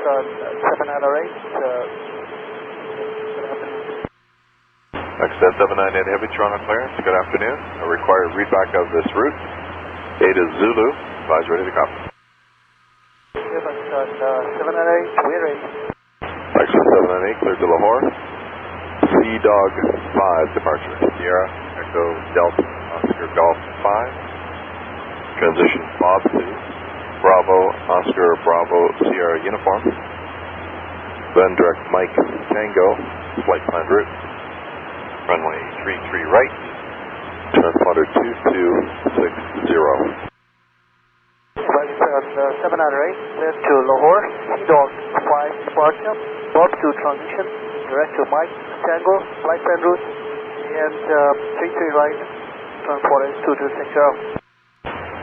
Pakistan 708. Pakistan 798 Heavy, Toronto clearance. Good afternoon. I require readback of this route. Ada Zulu, flies ready to copy. Pakistan 708, we're ready. Pakistan 798, cleared to Lahore. Sea Dog 5, departure. Sierra, Echo, Delta, Oscar, Golf 5. Transition Bob 2. Bravo, Oscar, Bravo, Sierra, Uniform. Then direct Mike, Tango, flight plan route. Runway 33 right. Transponder 2260. Pakistan 708, clear to Lahore. Sea Dog 5, departure. Bob 2, transition. Direct to Mike, Tango, flight plan route. And 33 right. Transponder 2260.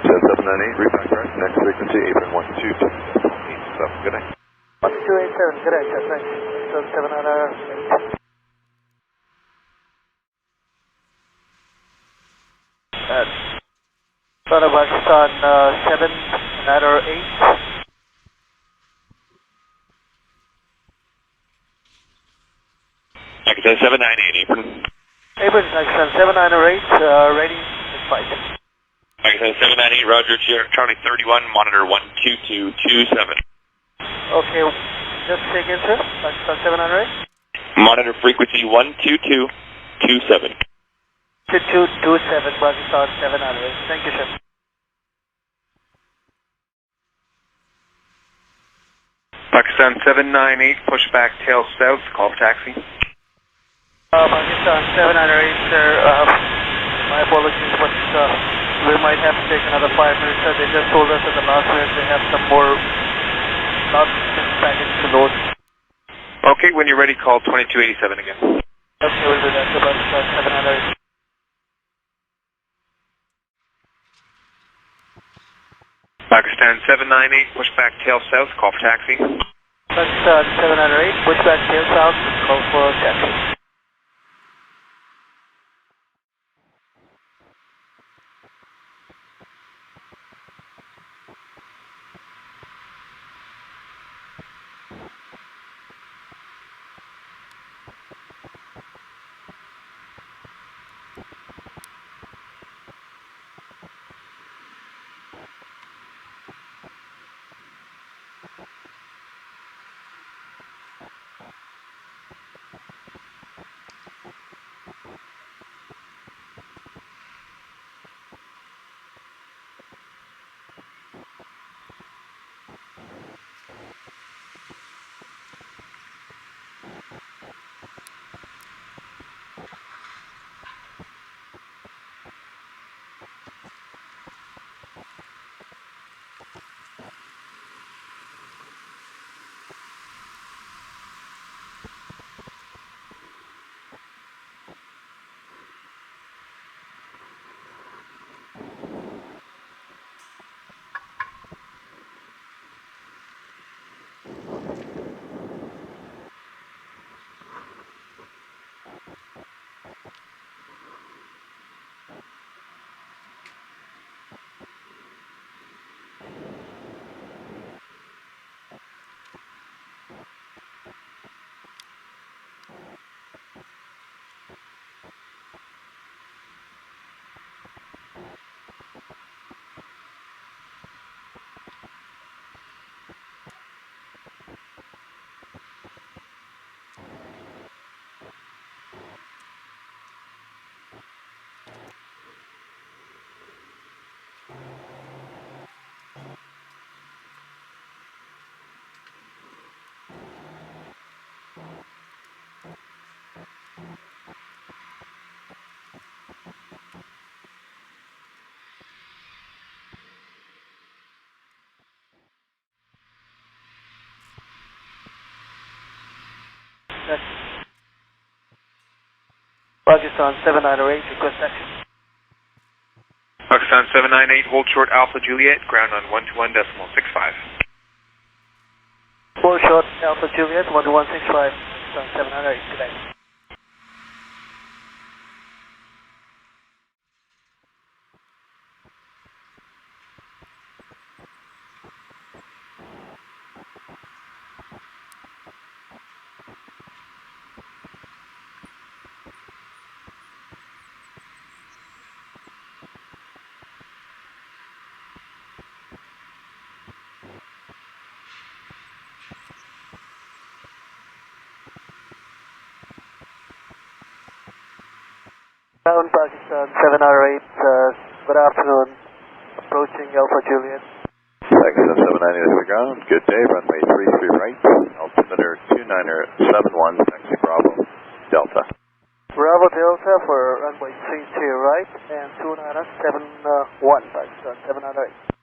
798, repack right, next frequency, apron 122.87, good night. 1287, good night, sir, thanks. So 708. Pakistan 708. Pakistan 798, apron. Apron, Pakistan 708, ready, flight. Pakistan 798, Roger, Charlie 31, monitor 12227. Okay, just a second, sir. Pakistan 708. Monitor frequency 12227. 2227, Pakistan 708. Thank you, sir. Pakistan 798, pushback tail south, call for taxi. Pakistan 708, sir. My apologies, but we might have to take another 5 minutes, sir. They just told us at the last minute they have some more last package to load. Okay, when you're ready, call 2287 again. Okay, we'll do that. So Pakistan 708. Pakistan 798, pushback tail south, call for taxi. Pakistan 708, pushback tail south, call for taxi. Pakistan 798, request action. Pakistan 798, hold short Alpha Juliet, ground on 121.65. 4 short Alpha Juliet, 12165, Pakistan 798, good night. Ground Pakistan 708, good afternoon, approaching Alpha Juliet. Pakistan 798 to the ground, good day, runway 33 right, altimeter 2971, taxi Bravo, Delta. Bravo Delta for runway 32 right and 2971, Pakistan 708.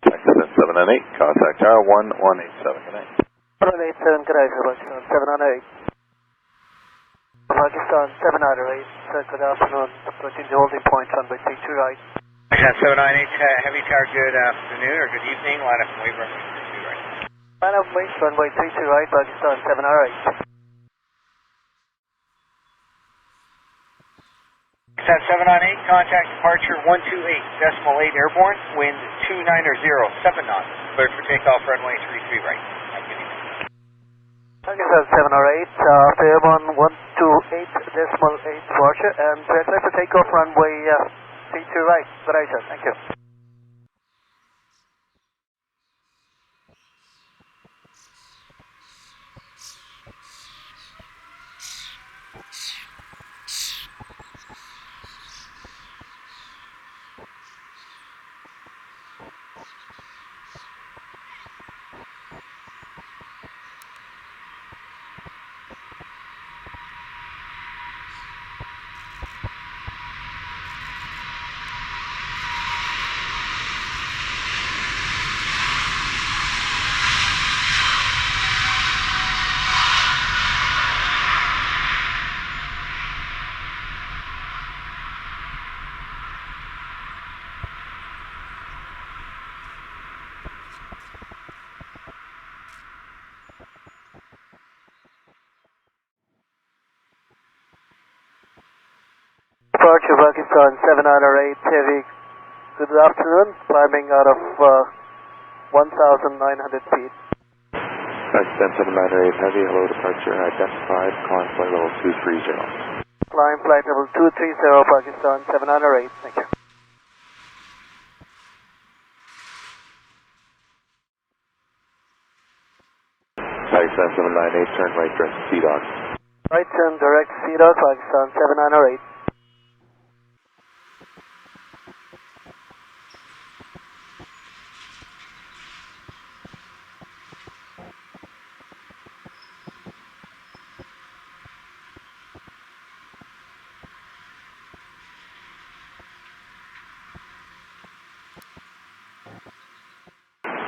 Pakistan 798, contact tower 1187, good night. 1187, good afternoon, Pakistan 708. Pakistan 708, good afternoon, approaching the holding point, runway 32 right. Pakistan 798, heavy tower, good afternoon or good evening, line up and wait runway 32 right. Line up wait, runway 32 right, Pakistan 708. Pakistan 798, contact departure 128.8 airborne, wind 290, 7 knots, cleared for takeoff runway 33 right. Have a good evening. Pakistan 708, airborne 128.8 departure, and clear for takeoff runway 32 right. Good day, sir, thank you. Departure Pakistan 708 heavy, good afternoon, climbing out of 1,900 feet. Pakistan 798, heavy, hello, departure identified, climb flight level 230. Climb flight level 230, Pakistan 708, thank you. Pakistan 798, turn right direct to CDOT. Right turn direct CDOT, Pakistan 708.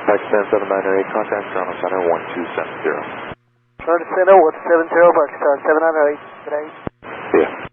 Pakistan 798, contact Toronto Center 1270. Toronto Center 170, Pakistan 798. Good day. Yeah.